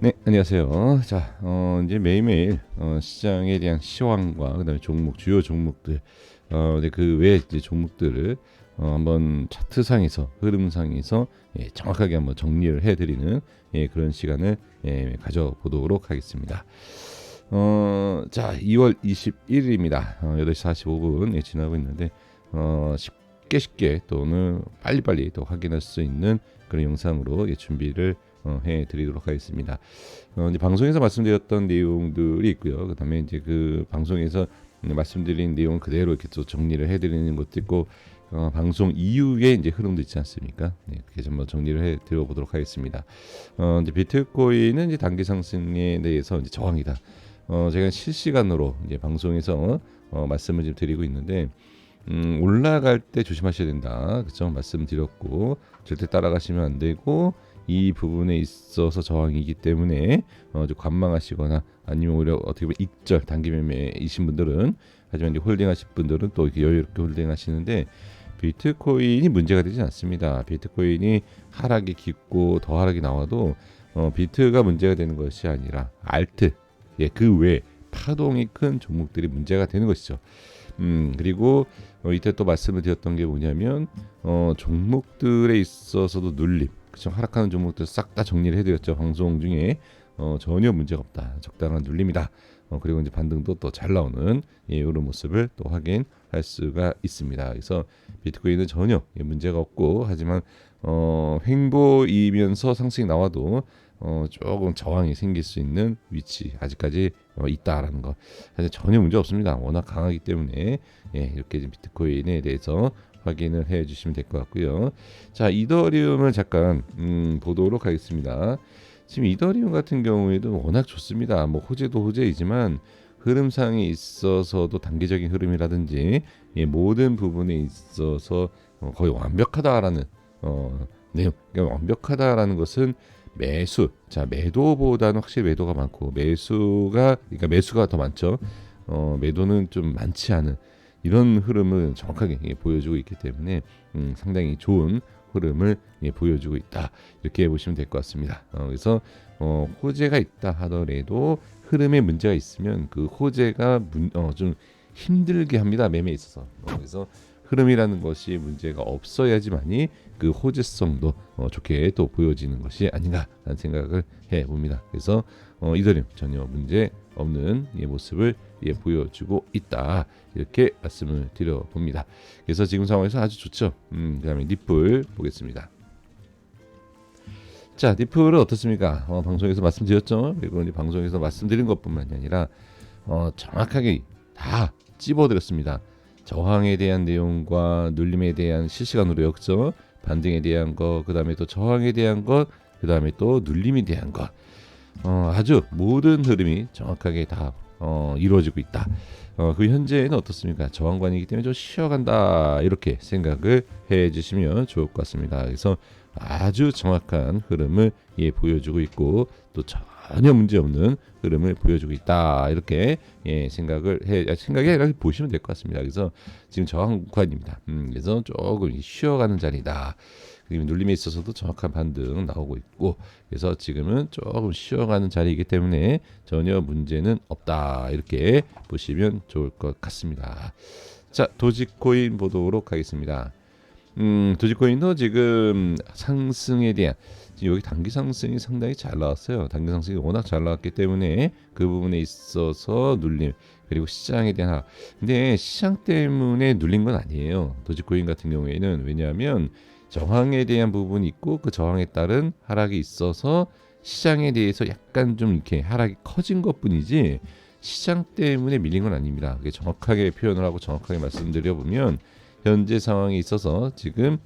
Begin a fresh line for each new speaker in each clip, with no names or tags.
네, 안녕하세요. 자, 이제 매일매일 시장에 대한 시황과 그다음에 종목, 주요 종목들, 이제 그 외에 이제 종목들을 한번 차트상에서 흐름상에서 정확하게 한번 정리를 해드리는 그런 시간을 가져보도록 하겠습니다. 자, 2월 21일입니다. 8시 45분 지나고 있는데 쉽게 또 오늘 빨리빨리 또 확인할 수 있는 그런 영상으로 준비를 해드리도록 하겠습니다. 이제 방송에서 말씀드렸던 내용들이 있고요. 그다음에 이제 그 방송에서 말씀드린 내용 그대로 이렇게 또 정리를 해드리는 것도 있고, 방송 이후에 이제 흐름도 있지 않습니까? 그렇게 한번 정리를 해드려 보도록 하겠습니다. 이제 비트코인은 이제 단기 상승에 대해서 이제 저항이다. 제가 실시간으로 이제 방송에서 말씀을 좀 드리고 있는데, 올라갈 때 조심하셔야 된다. 그렇죠? 말씀드렸고 절대 따라가시면 안 되고, 이 부분에 있어서 저항이기 때문에 좀 관망하시거나 아니면 오히려 어떻게 보면 익절 단기 매매이신 분들은, 하지만 이제 홀딩하실 분들은 또 이렇게 여유롭게 홀딩하시는데, 비트코인이 문제가 되지 않습니다. 비트코인이 하락이 깊고 더 하락이 나와도 비트가 문제가 되는 것이 아니라 알트, 그 외 파동이 큰 종목들이 문제가 되는 것이죠. 그리고 이때 또 말씀을 드렸던 게 뭐냐면, 종목들에 있어서도 눌림, 그쵸? 하락하는 종목들 싹 다 정리를 해드렸죠. 방송 중에 전혀 문제가 없다, 적당한 눌림이다. 그리고 이제 반등도 또 잘 나오는 이런 모습을 또 확인할 수가 있습니다. 그래서 비트코인은 전혀 문제가 없고, 하지만 횡보이면서 상승이 나와도 조금 저항이 생길 수 있는 위치 아직까지 있다라는 거, 사실 전혀 문제 없습니다. 워낙 강하기 때문에 이렇게 비트코인에 대해서 확인을 해주시면 될 것 같고요. 자, 이더리움을 잠깐 보도록 하겠습니다. 지금 이더리움 같은 경우에도 워낙 좋습니다. 뭐 호재도 호재이지만 흐름상에 있어서도 단기적인 흐름이라든지 모든 부분에 있어서 거의 완벽하다라는 내용. 그러니까 완벽하다라는 것은 매수, 자 매도보다는 확실히 매도가 많고, 그러니까 매수가 더 많죠. 매도는 좀 많지 않은 이런 흐름을 정확하게 보여주고 있기 때문에 상당히 좋은 흐름을 보여주고 있다, 이렇게 보시면 될 것 같습니다. 그래서 호재가 있다 하더라도 흐름에 문제가 있으면 그 호재가 좀 힘들게 합니다, 매매에 있어서. 그래서 흐름이라는 것이 문제가 없어야지만이 그 호재성도 좋게 또 보여지는 것이 아닌가라는 생각을 해봅니다. 그래서 이더리움 전혀 문제 없는 모습을 보여주고 있다, 이렇게 말씀을 드려봅니다. 그래서 지금 상황에서 아주 좋죠. 그다음에 리플 보겠습니다. 자, 리플은 어떻습니까? 방송에서 말씀드렸죠. 그리고 이제 방송에서 말씀드린 것뿐만이 아니라 정확하게 다 찝어드렸습니다. 저항에 대한 내용과 눌림에 대한 실시간으로 역죠. 반등에 대한 거, 그 다음에 또 저항에 대한 것, 그 다음에 또 눌림에 대한 것, 아주 모든 흐름이 정확하게 다 이루어지고 있다. 그 현재는 어떻습니까? 저항관이기 때문에 좀 쉬어간다, 이렇게 생각을 해주시면 좋을 것 같습니다. 그래서 아주 정확한 흐름을 보여주고 있고, 또 전혀 문제없는 흐름을 보여주고 있다, 이렇게 생각이 아니라 보시면 될 것 같습니다. 그래서 지금 저항 구간입니다. 그래서 조금 쉬어가는 자리다. 그리고 눌림에 있어서도 정확한 반등 나오고 있고, 그래서 지금은 조금 쉬어가는 자리이기 때문에 전혀 문제는 없다, 이렇게 보시면 좋을 것 같습니다. 자, 도지코인 보도록 하겠습니다. 도지코인도 지금 상승에 대한, 지금 여기 단기 상승이 상당히 잘 나왔어요. 단기 상승이 워낙 잘 나왔기 때문에 그 부분에 있어서 눌림, 그리고 시장에 대한 하락. 근데 시장 때문에 눌린 건 아니에요. 도지코인 같은 경우에는. 왜냐하면 저항에 대한 부분이 있고, 그 저항에 따른 하락이 있어서 시장에 대해서 약간 좀 이렇게 하락이 커진 것뿐이지, 시장 때문에 밀린 건 아닙니다. 그게 정확하게 표현을 하고 정확하게 말씀드려 보면, 현재 상황에 있어서 지금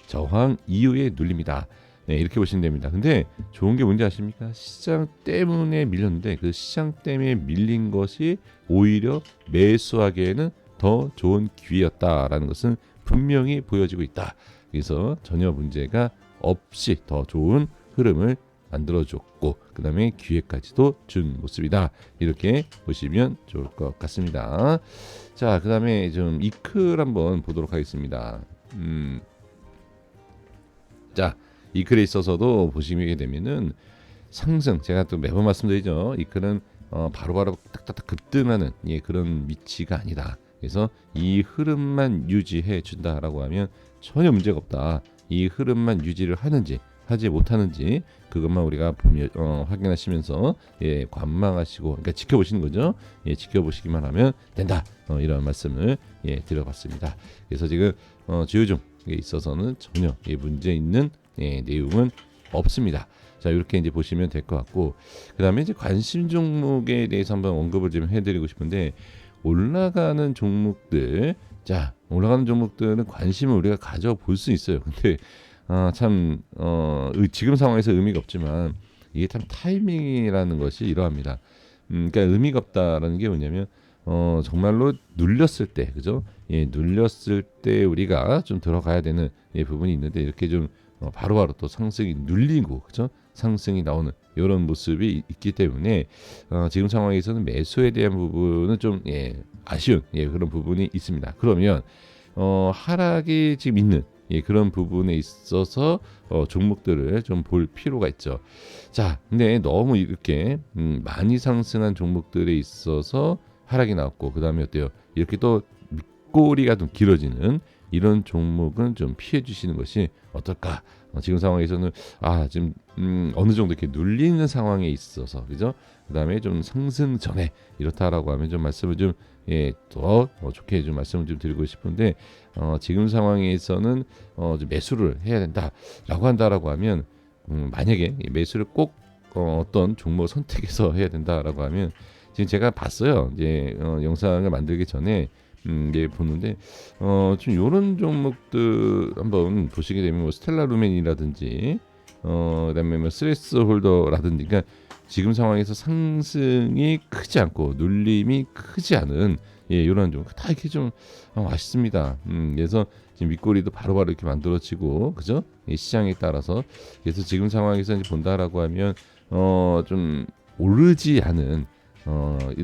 저항 이후에 눌립니다. 이렇게 보시면 됩니다. 근데 좋은 게 뭔지 아십니까? 시장 때문에 밀렸는데, 그 시장 때문에 밀린 것이 오히려 매수하기에는 더 좋은 기회였다라는 것은 분명히 보여지고 있다. 그래서 전혀 문제가 없이 더 좋은 흐름을 만들어줬고, 그 다음에 기회까지도 준 모습이다, 이렇게 보시면 좋을 것 같습니다. 자, 그 다음에 좀 이클 한번 보도록 하겠습니다. 자, 이클에 있어서도 보시게 되면은 상승, 제가 또 매번 말씀드리죠. 이 그런 바로바로 딱딱딱 급등하는 그런 위치가 아니다. 그래서 이 흐름만 유지해 준다라고 하면 전혀 문제가 없다. 이 흐름만 유지를 하는지 하지 못하는지 그것만 우리가 보며 확인하시면서 관망하시고, 그러니까 지켜보시는 거죠. 지켜보시기만 하면 된다. 이런 말씀을 드려봤습니다. 그래서 지금 주요 종목에 있어서는 전혀 문제 있는 내용은 없습니다. 자, 이렇게 이제 보시면 될 것 같고, 그다음에 이제 관심 종목에 대해서 한번 언급을 좀 해드리고 싶은데, 올라가는 종목들, 자, 올라가는 종목들은 관심을 우리가 가져볼 수 있어요. 근데 참 지금 상황에서 의미가 없지만 이게 참 타이밍이라는 것이 이러합니다. 그러니까 의미가 없다라는 게 뭐냐면 정말로 눌렸을 때, 그죠? 눌렸을 때 우리가 좀 들어가야 되는 부분이 있는데, 이렇게 좀 바로바로 또 상승이 눌리고, 그죠? 상승이 나오는 이런 모습이 있기 때문에 지금 상황에서는 매수에 대한 부분은 좀 아쉬운 그런 부분이 있습니다. 그러면 하락이 지금 있는 그런 부분에 있어서 종목들을 좀 볼 필요가 있죠. 자, 근데 너무 이렇게 많이 상승한 종목들에 있어서 하락이 나왔고, 그 다음에 어때요? 이렇게 또 꼬리가 좀 길어지는 이런 종목은 좀 피해 주시는 것이 어떨까? 지금 상황에서는 지금 어느 정도 이렇게 눌리는 상황에 있어서, 그죠? 그다음에 좀 상승 전에 이렇다라고 하면 좀 말씀을 좀 더 좋게 좀 말씀을 좀 드리고 싶은데, 지금 상황에서는 좀 매수를 해야 된다라고 한다라고 하면, 만약에 매수를 꼭 어떤 종목 선택해서 해야 된다라고 하면, 지금 제가 봤어요. 이제 영상을 만들기 전에 보는데 좀 이런 종목들 한번 보시게 되면 뭐 스텔라 루멘이라든지 그다음에 뭐 스트레스 홀더라든지, 그러니까 지금 상황에서 상승이 크지 않고 눌림이 크지 않은 이런 종목 다 이렇게 좀 아쉽습니다. 그래서 지금 윗꼬리도 바로바로 이렇게 만들어지고, 그죠? 이 시장에 따라서, 그래서 지금 상황에서 이제 본다라고 하면 좀 오르지 않은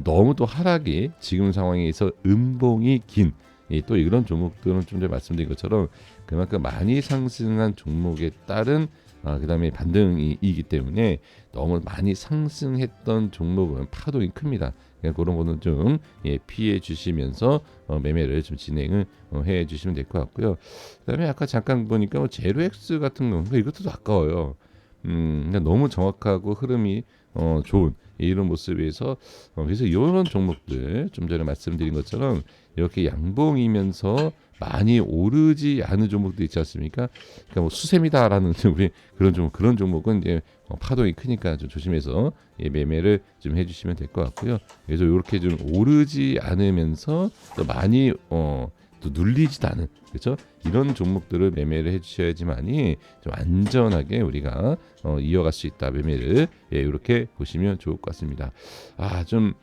너무 또 하락이 지금 상황에서 음봉이 긴 또 이런 종목들은 좀 전에 말씀드린 것처럼 그만큼 많이 상승한 종목에 따른 그다음에 반등이기 때문에, 너무 많이 상승했던 종목은 파동이 큽니다. 그런 거는 좀 피해 주시면서 매매를 좀 진행을 해 주시면 될 것 같고요. 그다음에 아까 잠깐 보니까 뭐 제로엑스 같은 경우 이것도 아까워요. 그러니까 너무 정확하고 흐름이 좋은 이런 모습에서 그래서 이런 종목들, 좀 전에 말씀드린 것처럼 이렇게 양봉이면서 많이 오르지 않은 종목도 있지 않습니까? 그러니까 뭐 수셈이다라는 우리 그런 종목은 이제 파동이 크니까 좀 조심해서 매매를 좀 해주시면 될 것 같고요. 그래서 이렇게 좀 오르지 않으면서 또 많이 또 눌리지도 않은, 그렇죠? 이런 종목들을 매매를 해주셔야지만이 좀 안전하게 우리가 이어갈 수 있다. 매매를 이렇게 보시면 좋을 것 같습니다. 좀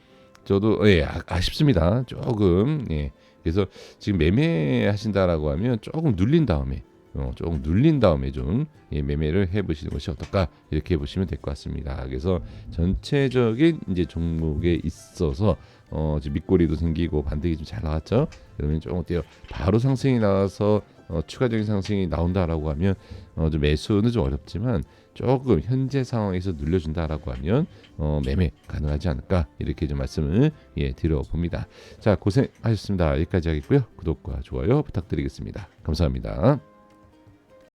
저도 아쉽습니다. 조금 그래서 지금 매매하신다라고 하면 조금 눌린 다음에 좀 매매를 해보시는 것이 어떨까, 이렇게 보시면 될 것 같습니다. 그래서 전체적인 이제 종목에 있어서 지금 밑꼬리도 생기고 반등이 좀 잘 나왔죠. 그러면 좀 어때요? 바로 상승이 나와서 추가적인 상승이 나온다라고 하면 좀 매수는 좀 어렵지만, 조금 현재 상황에서 눌려준다라고 하면 매매 가능하지 않을까, 이렇게 좀 말씀을 드려봅니다. 자, 고생하셨습니다. 여기까지 하겠고요. 구독과 좋아요 부탁드리겠습니다. 감사합니다.